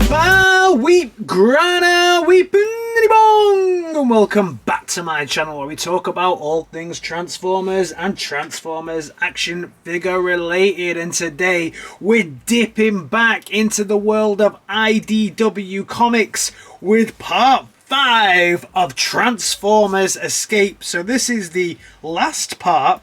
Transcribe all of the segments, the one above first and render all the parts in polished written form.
Weep, grana, weep, bong, and welcome back to my channel where we talk about all things Transformers and Transformers action figure related. And today we're dipping back into the world of IDW Comics with part 5 of Transformers Escape. So this is the last part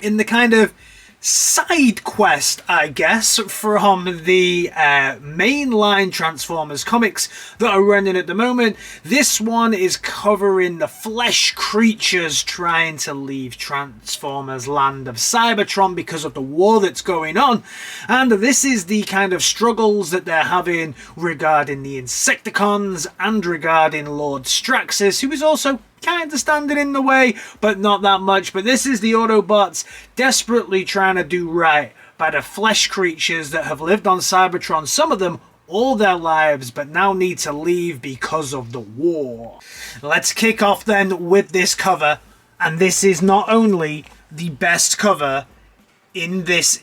in the kind of side quest, I guess, from the mainline Transformers comics that are running at the moment. This one is covering the flesh creatures trying to leave Transformers land of Cybertron because of the war that's going on, and this is the kind of struggles that they're having regarding the Insecticons and regarding Lord Straxus, who is also kind of standing in the way, but not that much. But this is the Autobots desperately trying to do right by the flesh creatures that have lived on Cybertron, some of them all their lives, but now need to leave because of the war. Let's kick off then with this cover, and this is not only the best cover in this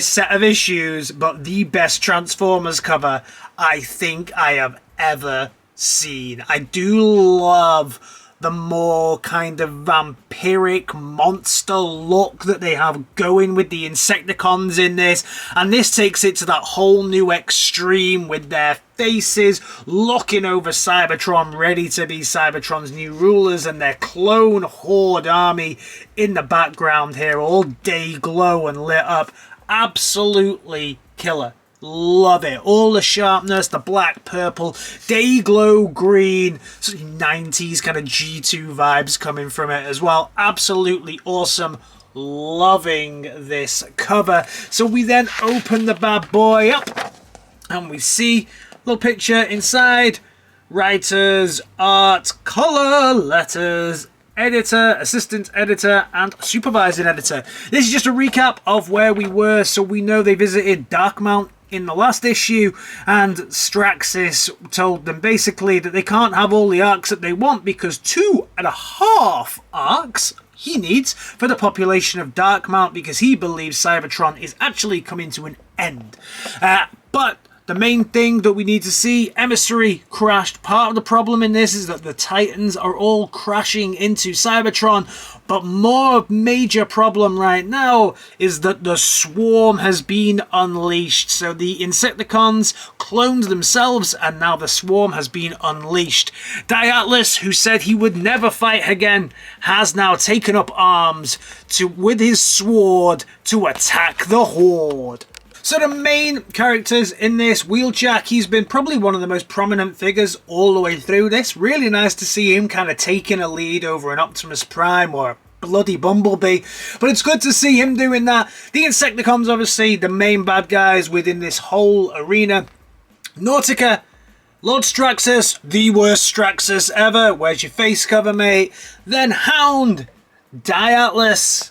set of issues, but the best Transformers cover I think I have ever seen. I do love the more kind of vampiric monster look that they have going with the Insecticons in this, and this takes it to that whole new extreme with their faces looking over Cybertron, ready to be Cybertron's new rulers, and their clone horde army in the background here, all day glow and lit up. Absolutely killer. Love it. All the sharpness, the black, purple, day glow green, 90s kind of G2 vibes coming from it as well. Absolutely awesome. Loving this cover. So we then open the bad boy up and we see a little picture inside. Writers, art, color, letters, editor, assistant editor, and supervising editor. This is just a recap of where we were. So we know they visited Darkmount in the last issue, and Straxus told them basically that they can't have all the arcs that they want because 2.5 arcs he needs for the population of Darkmount, because he believes Cybertron is actually coming to an end. But the main thing that we need to see, Emissary crashed. Part of the problem in this is that the Titans are all crashing into Cybertron, but more major problem right now is that the Swarm has been unleashed. So the Insecticons cloned themselves, and now the Swarm has been unleashed. Atlas, who said he would never fight again, has now taken up arms with his sword to attack the Horde. So the main characters in this, Wheeljack, he's been probably one of the most prominent figures all the way through this. Really nice to see him kind of taking a lead over an Optimus Prime or a bloody Bumblebee. But it's good to see him doing that. The Insecticons, obviously, the main bad guys within this whole arena. Nautica, Lord Straxus, the worst Straxus ever. Where's your face cover, mate? Then Hound, Atlas,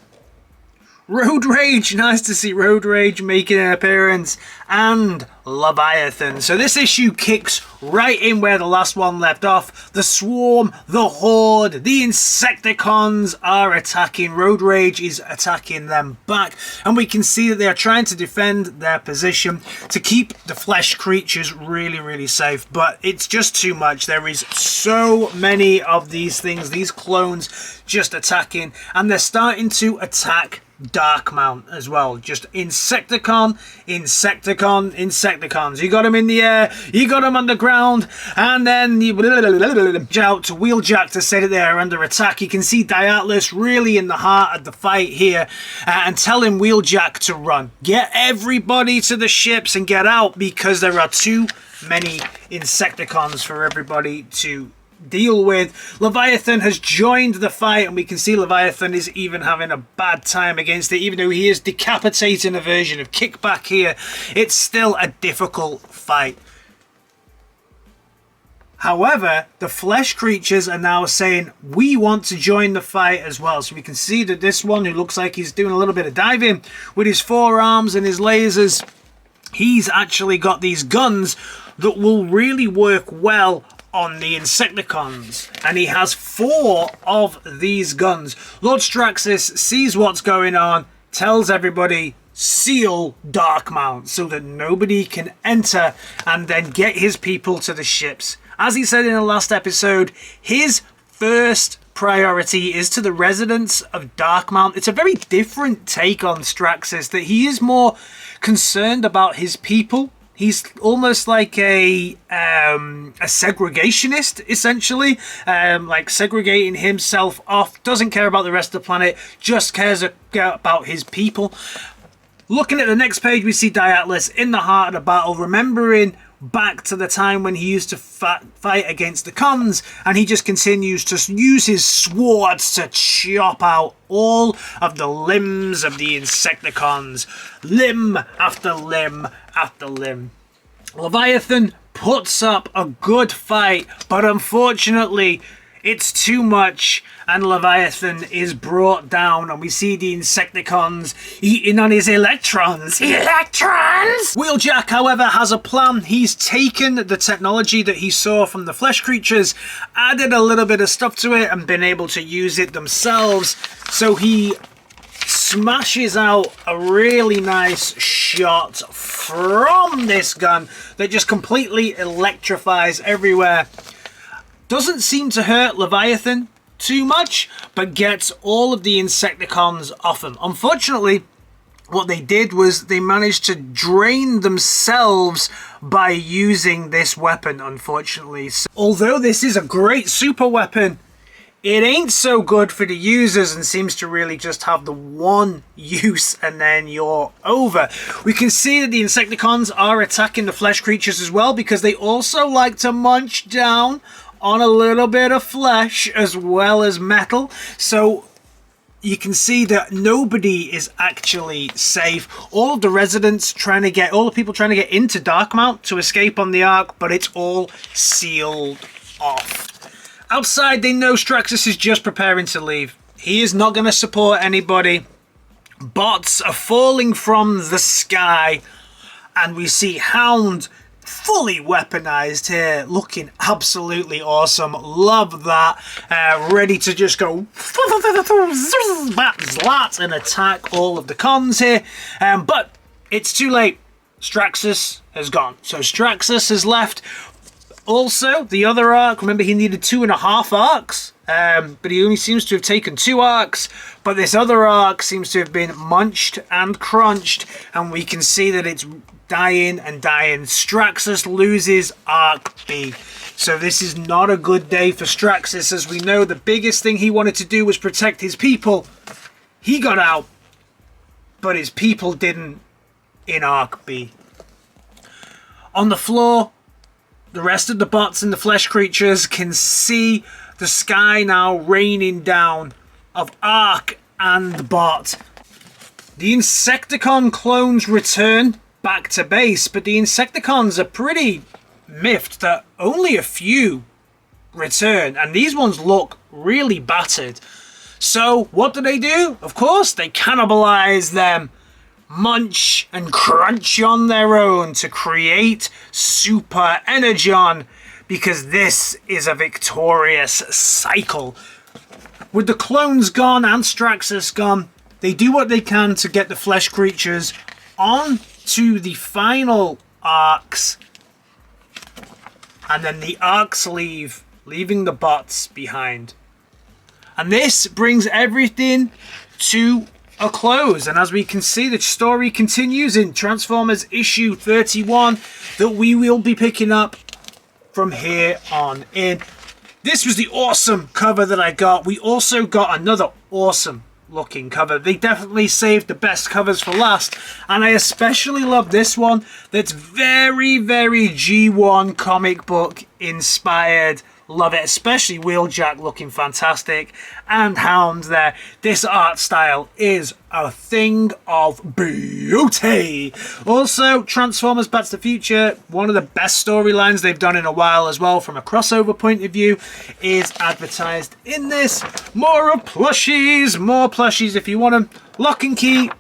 Road Rage, nice to see Road Rage making an appearance, and Leviathan. So this issue kicks right in where the last one left off. The Swarm, the Horde, the Insecticons are attacking. Road Rage is attacking them back, and we can see that they are trying to defend their position to keep the flesh creatures really, really safe, but it's just too much. There is so many of these things, these clones just attacking, and they're starting to attack Darkmount as well. Just Insecticons. You got them in the air, you got them underground, and then you out to Wheeljack to say that they are under attack. You can see Atlas really in the heart of the fight here, and telling Wheeljack to run. Get everybody to the ships and get out, because there are too many Insecticons for everybody to deal with. Leviathan has joined the fight, and we can see Leviathan is even having a bad time against it. Even though he is decapitating a version of Kickback here, it's still a difficult fight. However, the flesh creatures are now saying, we want to join the fight as well. So we can see that this one, who looks like he's doing a little bit of diving with his forearms and his lasers, he's actually got these guns that will really work well on the Insecticons, and he has 4 of these guns. Lord Straxus sees what's going on, tells everybody seal Darkmount so that nobody can enter and then get his people to the ships. As he said in the last episode, his first priority is to the residents of Darkmount. It's a very different take on Straxus, that he is more concerned about his people. He's almost like a segregationist, essentially, like segregating himself off, doesn't care about the rest of the planet, just cares about his people. Looking at the next page, we see Diatlas in the heart of the battle, remembering back to the time when he used to fight against the cons, and he just continues to use his swords to chop out all of the limbs of the Insecticons, limb after limb after limb. Leviathan puts up a good fight, but unfortunately it's too much, and Leviathan is brought down, and we see the Insecticons eating on his electrons. Electrons! Wheeljack, however, has a plan. He's taken the technology that he saw from the flesh creatures, added a little bit of stuff to it, and been able to use it themselves. So he smashes out a really nice shot from this gun that just completely electrifies everywhere. Doesn't seem to hurt Leviathan too much, but gets all of the Insecticons off him. Unfortunately, what they did was they managed to drain themselves by using this weapon, unfortunately. So, although this is a great super weapon, it ain't so good for the users and seems to really just have the one use and then you're over. We can see that the Insecticons are attacking the flesh creatures as well, because they also like to munch down on a little bit of flesh as well as metal. So you can see that nobody is actually safe. All of the residents all the people trying to get into Darkmount to escape on the Ark, but it's all sealed off. Outside, they know Straxus is just preparing to leave. He is not going to support anybody. Bots are falling from the sky, and we see Hound fully weaponized here, looking absolutely awesome. Love that. Ready to just go zlat and attack all of the cons here. But it's too late. Straxus has gone. So Straxus has left. Also, the other Ark, remember he needed 2.5 arcs, but he only seems to have taken 2 arcs. But this other Ark seems to have been munched and crunched, and we can see that it's dying and dying. Straxus loses Ark B. So this is not a good day for Straxus, as we know the biggest thing he wanted to do was protect his people. He got out, but his people didn't in Ark B. On the floor, the rest of the bots and the flesh creatures can see the sky now raining down of Ark and bot. The Insecticon clones return back to base, but the Insecticons are pretty miffed that only a few return, and these ones look really battered. So what do? Of course, they cannibalize them, munch and crunch on their own to create Super Energon, because this is a victorious cycle. With the clones gone and Straxus gone, they do what they can to get the flesh creatures on to the final arcs, and then the arcs leave, leaving the bots behind. And this brings everything to a close, and as we can see, the story continues in Transformers issue 31 that we will be picking up from here on in. This was the awesome cover that I got. We also got another awesome looking cover. They definitely saved the best covers for last, and I especially love this one that's very, very G1 comic book inspired. Love it, especially Wheeljack looking fantastic, and Hound there. This art style is a thing of beauty. Also, Transformers Back to the Future, one of the best storylines they've done in a while as well from a crossover point of view, is advertised in this. More plushies if you want them. Lock and key.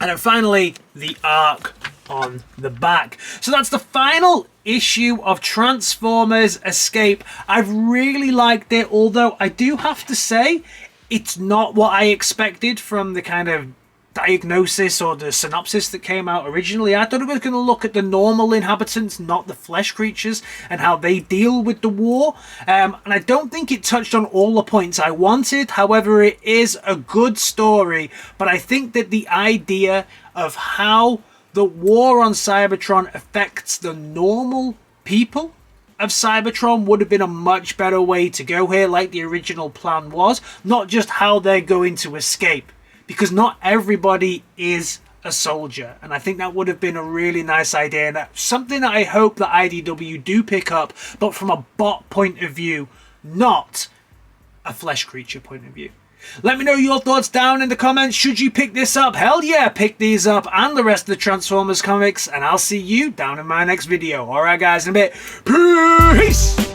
And then finally, the Ark on the back. So that's the final issue of Transformers Escape. I've really liked it, although I do have to say it's not what I expected from the kind of diagnosis or the synopsis that came out originally. I thought it was going to look at the normal inhabitants, not the flesh creatures, and how they deal with the war. And I don't think it touched on all the points I wanted. However, it is a good story, but I think that the idea of how the war on Cybertron affects the normal people of Cybertron would have been a much better way to go here, like the original plan was, not just how they're going to escape. Because not everybody is a soldier. And I think that would have been a really nice idea. And that's something that I hope that IDW do pick up, but from a bot point of view, not a flesh creature point of view. Let me know your thoughts down in the comments. Should you pick this up? Hell yeah, pick these up and the rest of the Transformers comics. And I'll see you down in my next video. Alright guys, in a bit. Peace!